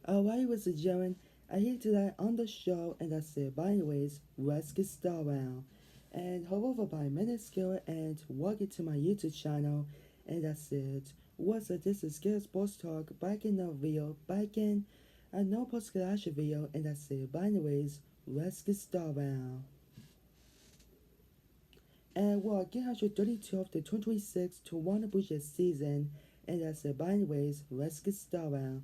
Alright, Mr. Jaren, I here today on the show, and I said, by anyways, let's get started. And however, by Minuscule and welcome to my YouTube channel, and I said, what's up? This is Scale Sports Talk back in the video, back in a no post video, and I said, by anyways, let's get started. And well, get 132 of the 2026 to Warner Bridges season, and I said, by anyways, let's get started.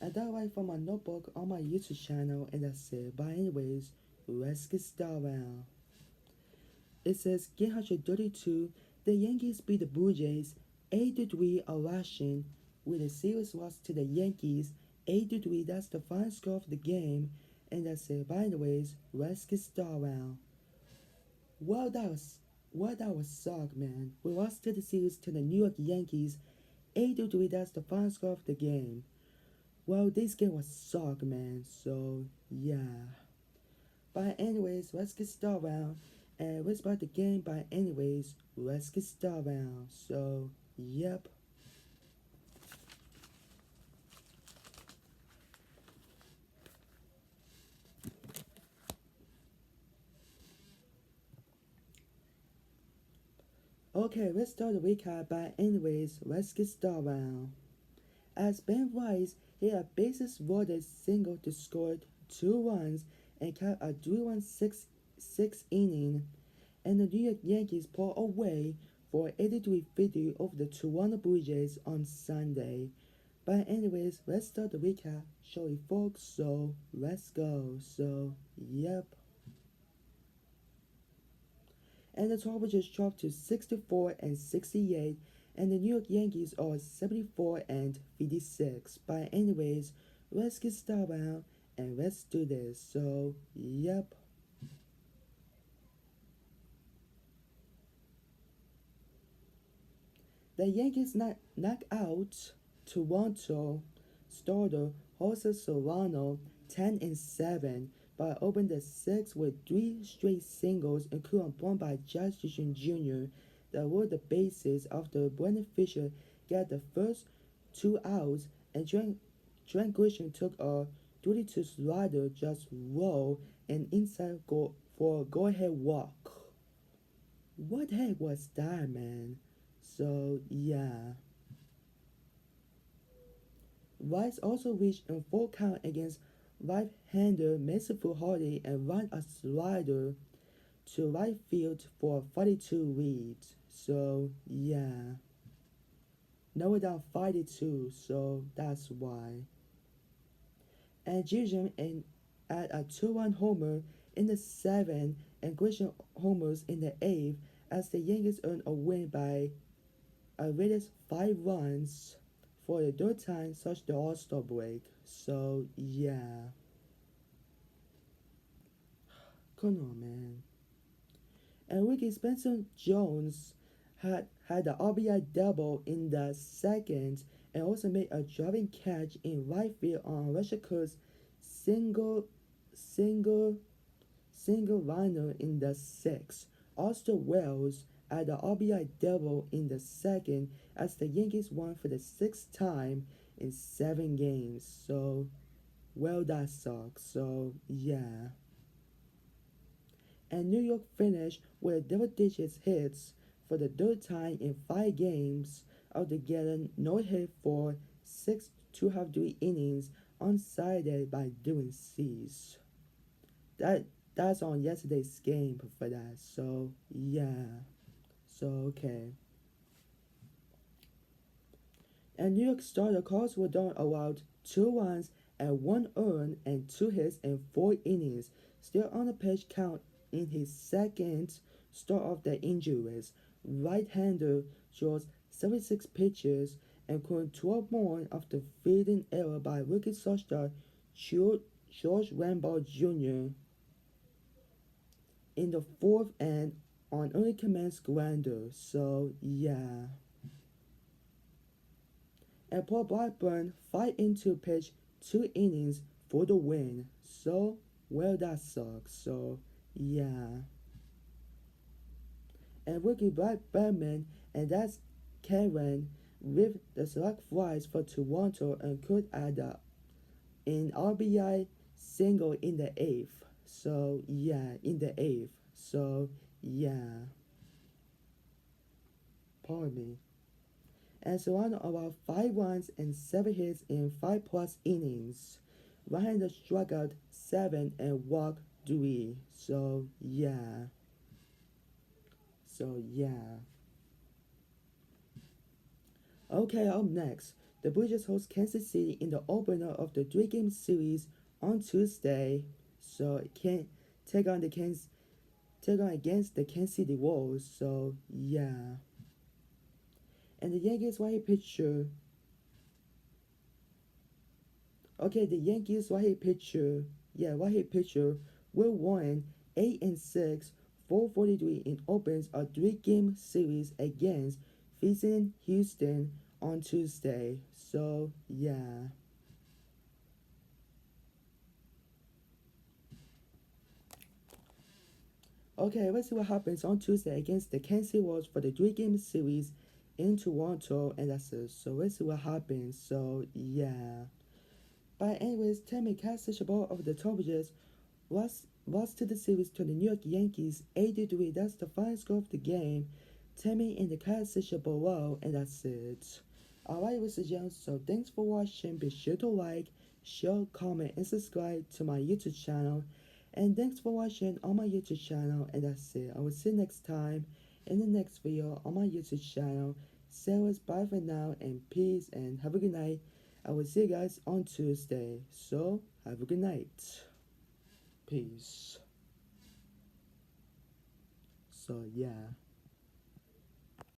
I got right from my notebook on my YouTube channel, and I said, but anyways, let's get started. It says, Game 132, the Yankees beat the Blue Jays 8-3 a rushing, with a series loss to the Yankees 8-3. That's the final score of the game. And I said, by anyways, let's get started. Well, that was suck, man. We lost to the series to the New York Yankees 8-3. That's the final score of the game. Well, this game was suck, man. So yeah. But anyways, let's get started. And let's start the game. But anyways, let's get started. So yep. Okay, let's start the recap. But anyways, let's get started. As Ben Rice hit a bases loaded single to score 2 runs and cap a 3-1 six inning, and the New York Yankees pull away for 83-50 over the Toronto Blue Jays on Sunday. But anyways, let's start the recap, shall we folks? So let's go. So yep. And the total just dropped to 64 and 68, and the New York Yankees are 74 and 56. But anyways, let's get started and let's do this. So yep. The Yankees knock out Toronto starter Jose Serrano 10 and 7 by opening the sixth with three straight singles, including one by Josh Jr. that were the bases after Brendan Fisher got the first 2 outs, and Trent Grisham took a 32 slider just roll and inside goal for a go-ahead walk. What the heck was that, man? So yeah. Rice also reached a full count against right-hander Mason Hardy and ran a slider to right field for a 42 lead. So yeah. Now we're down 52, so that's why. And Grisham at a 2-1 homer in the 7th and Grisham homers in the 8th as the Yankees earned a win by a latest 5 runs for the third time since the All-Star break. So yeah. Come on, man. And Ricky Spencer Jones had the RBI double in the second and also made a driving catch in right field on Rashika's single single single liner in the sixth. Austin Wells had the RBI double in the second as the Yankees won for the sixth time in 7 games. So, well, that sucks. So, yeah. And New York finished with double digits hits for the third time in 5 games after getting no hit for 6 2/3 innings on Saturday by doing C's. That's on yesterday's game for that. So yeah. So okay. And New York starter Carlos Rodon allowed 2 runs and 1 earned and 2 hits in 4 innings, still on the pitch count in his second start of the injuries. Right-hander throws 76 pitches and couldn't 12 more after fading error by rookie shortstop George Rambo Jr. in the fourth and on early command grander. So yeah. And Paul Blackburn 5 into pitch 2 innings for the win. So well, that sucks. So yeah. And rookie Batman, and that's Karen with the select flies for Toronto and could add up in RBI single in the eighth. So yeah, in the eighth. So yeah, pardon me. And surrounded about 5 runs and 7 hits in 5+ innings. Right-hander struck out 7 and walked 3. So yeah. So yeah. Okay, up next, the Blue Jays host Kansas City in the opener of the 3-game series on Tuesday. So it can take on against the Kansas City Wolves. So yeah. And the Yankees right pitcher. Okay, the Yankees right pitcher. Yeah, right pitcher Will Warren 8-6, 443 in opens a 3-game series against facing Houston on Tuesday. So yeah. Okay, let's see what happens on Tuesday against the Kansas City Royals for the 3-game series in Toronto, and that's it. So let's see what happens. So yeah. But anyways, Tammy Cassidy ball of the Tigers lost to the series to the New York Yankees 8-3. That's the final score of the game. Tammy in the Cassidy below, and that's it. Alright, ladies and gentlemen, so thanks for watching. Be sure to like, share, comment, and subscribe to my YouTube channel. And thanks for watching on my YouTube channel, and that's it. I will see you next time in the next video on my YouTube channel. So bye for now, and peace, and have a good night. I will see you guys on Tuesday. So have a good night. Peace. So yeah.